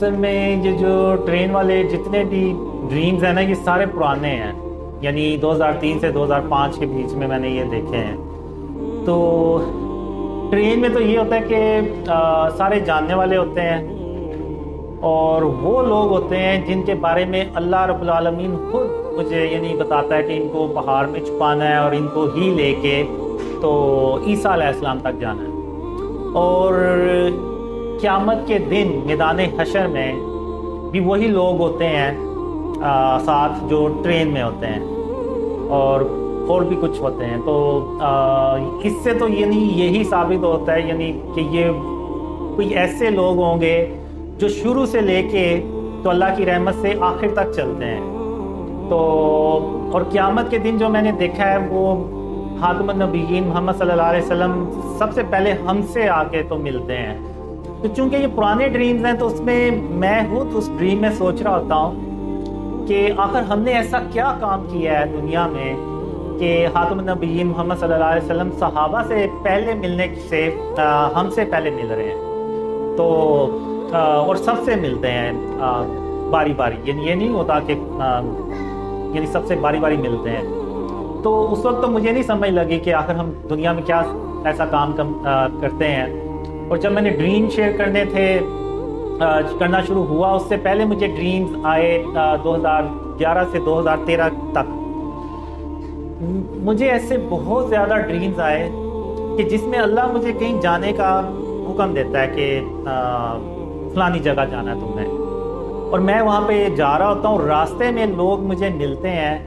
اصل میں یہ جو ٹرین والے جتنے بھی ڈریمز ہیں نا یہ سارے پرانے ہیں، یعنی 2003 سے 2005 کے بیچ میں نے یہ دیکھے ہیں۔ تو ٹرین میں تو یہ ہوتا ہے کہ سارے جاننے والے ہوتے ہیں اور وہ لوگ ہوتے ہیں جن کے بارے میں اللہ رب العالمین خود مجھے یعنی بتاتا ہے کہ ان کو پہاڑ میں چھپانا ہے اور ان کو ہی لے کے تو عیسیٰ علیہ السلام تک جانا ہے۔ اور قیامت کے دن میدان حشر میں بھی وہی لوگ ہوتے ہیں ساتھ جو ٹرین میں ہوتے ہیں، اور بھی کچھ ہوتے ہیں۔ تو اس سے تو یعنی یہی ثابت ہوتا ہے یعنی کہ یہ کوئی ایسے لوگ ہوں گے جو شروع سے لے کے تو اللہ کی رحمت سے آخر تک چلتے ہیں۔ تو اور قیامت کے دن جو میں نے دیکھا ہے وہ خاتم النبیین محمد صلی اللہ علیہ وسلم سب سے پہلے ہم سے آ کے تو ملتے ہیں۔ تو چونکہ یہ پرانے ڈریمز ہیں تو اس میں میں خود اس ڈریم میں سوچ رہا ہوتا ہوں کہ آخر ہم نے ایسا کیا کام کیا ہے دنیا میں کہ خاتم النبیین محمد صلی اللہ علیہ وسلم صحابہ سے پہلے ملنے سے ہم سے پہلے مل رہے ہیں۔ تو اور سب سے ملتے ہیں باری باری، یعنی یہ نہیں ہوتا کہ یعنی سب سے باری باری ملتے ہیں۔ تو اس وقت تو مجھے نہیں سمجھ لگی کہ آخر ہم دنیا میں کیا ایسا کام کرتے ہیں۔ اور جب میں نے ڈریم شیئر کرنا شروع ہوا اس سے پہلے مجھے ڈریمز آئے 2011 سے 2013 تک مجھے ایسے بہت زیادہ ڈریمز آئے کہ جس میں اللہ مجھے کہیں جانے کا حکم دیتا ہے کہ فلانی جگہ جانا ہے تم نے، اور میں وہاں پہ جا رہا ہوتا ہوں، راستے میں لوگ مجھے ملتے ہیں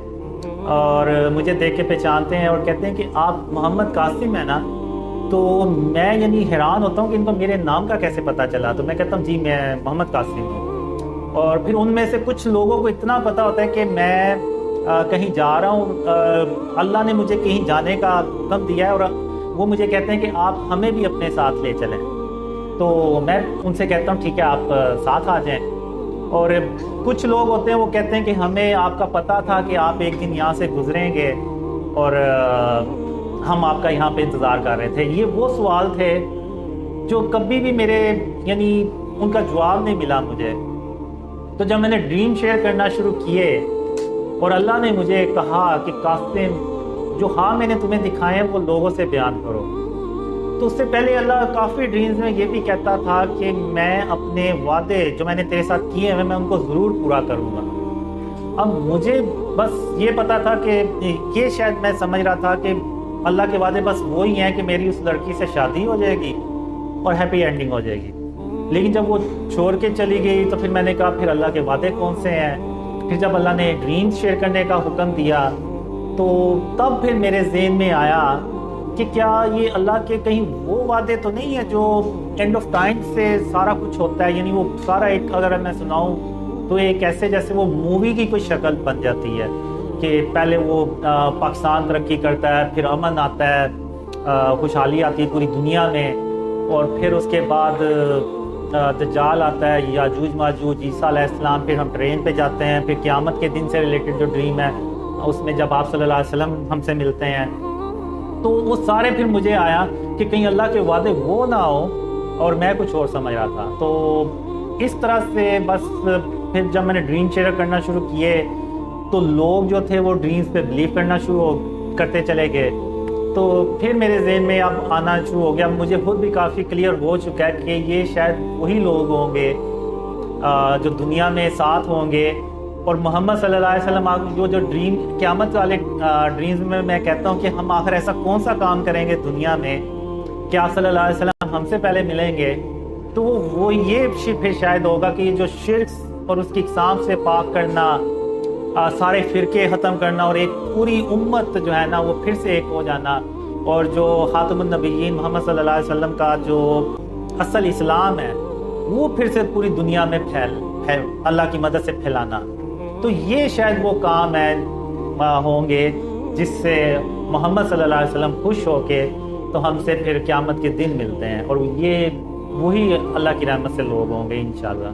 اور مجھے دیکھ کے پہچانتے ہیں اور کہتے ہیں کہ آپ محمد قاسم ہیں نا؟ تو میں یعنی حیران ہوتا ہوں کہ ان کو میرے نام کا کیسے پتہ چلا؟ تو میں کہتا ہوں جی میں محمد قاسم ہوں۔ اور پھر ان میں سے کچھ لوگوں کو اتنا پتہ ہوتا ہے کہ میں کہیں جا رہا ہوں، اللہ نے مجھے کہیں جانے کا حکم دیا ہے اور وہ مجھے کہتے ہیں کہ آپ ہمیں بھی اپنے ساتھ لے چلیں۔ تو میں ان سے کہتا ہوں ٹھیک ہے آپ ساتھ آ جائیں۔ اور کچھ لوگ ہوتے ہیں وہ کہتے ہیں کہ ہمیں آپ کا پتہ تھا کہ آپ ایک دن یہاں سے گزریں گے اور ہم آپ کا یہاں پہ انتظار کر رہے تھے۔ یہ وہ سوال تھے جو کبھی بھی میرے یعنی ان کا جواب نہیں ملا مجھے۔ تو جب میں نے ڈریم شیئر کرنا شروع کیے اور اللہ نے مجھے کہا کہ قاسم جو میں نے تمہیں دکھائے ہیں وہ لوگوں سے بیان کرو، تو اس سے پہلے اللہ کافی ڈریمز میں یہ بھی کہتا تھا کہ میں اپنے وعدے جو میں نے تیرے ساتھ کیے ہیں میں ان کو ضرور پورا کروں گا۔ اب مجھے بس یہ پتا تھا کہ یہ شاید میں سمجھ رہا تھا کہ اللہ کے وعدے بس وہی ہیں کہ میری اس لڑکی سے شادی ہو جائے گی اور ہیپی اینڈنگ ہو جائے گی، لیکن جب وہ چھوڑ کے چلی گئی تو پھر میں نے کہا پھر اللہ کے وعدے کون سے ہیں؟ پھر جب اللہ نے ڈریم شیئر کرنے کا حکم دیا تو تب پھر میرے ذہن میں آیا کہ کیا یہ اللہ کے کہیں وہ وعدے تو نہیں ہیں جو اینڈ آف ٹائم سے سارا کچھ ہوتا ہے، یعنی وہ سارا ایک اگر میں سناؤں تو ایک ایسے جیسے وہ مووی کی کوئی شکل بن جاتی ہے کہ پہلے وہ پاکستان ترقی کرتا ہے، پھر امن آتا ہے، خوشحالی آتی ہے پوری دنیا میں، اور پھر اس کے بعد دجال آتا ہے، یاجوج ماجوج، عیسیٰ علیہ السلام، پھر ہم ٹرین پہ جاتے ہیں، پھر قیامت کے دن سے ریلیٹڈ جو ڈریم ہے اس میں جب آپ صلی اللہ علیہ وسلم ہم سے ملتے ہیں، تو وہ سارے پھر مجھے آیا کہ کہیں اللہ کے وعدے وہ نہ ہو اور میں کچھ اور سمجھ رہا تھا۔ تو اس طرح سے بس پھر جب میں نے ڈریم شیئر کرنا شروع کیے تو لوگ جو تھے وہ ڈریمز پہ بلیو کرنا شروع کرتے چلے گئے۔ تو پھر میرے ذہن میں اب آنا شروع ہو گیا، مجھے خود بھی کافی کلیئر ہو چکا ہے کہ یہ شاید وہی لوگ ہوں گے جو دنیا میں ساتھ ہوں گے، اور محمد صلی اللہ علیہ وسلم جو ڈریم قیامت والے ڈریمز میں کہتا ہوں کہ ہم آخر ایسا کون سا کام کریں گے دنیا میں کہ آپ صلی اللہ علیہ وسلم ہم سے پہلے ملیں گے، تو وہ یہ پھر شاید ہوگا کہ جو شرک اور اس کی اقسام سے پاک کرنا، سارے فرقے ختم کرنا اور ایک پوری امت جو ہے نا وہ پھر سے ایک ہو جانا، اور جو خاتم النبیین محمد صلی اللہ علیہ وسلم کا جو اصل اسلام ہے وہ پھر سے پوری دنیا میں اللہ کی مدد سے پھیلانا۔ تو یہ شاید وہ کام ہوں گے جس سے محمد صلی اللہ علیہ وسلم خوش ہو کے تو ہم سے پھر قیامت کے دن ملتے ہیں، اور یہ وہی اللہ کی رحمت سے لوگ ہوں گے انشاءاللہ۔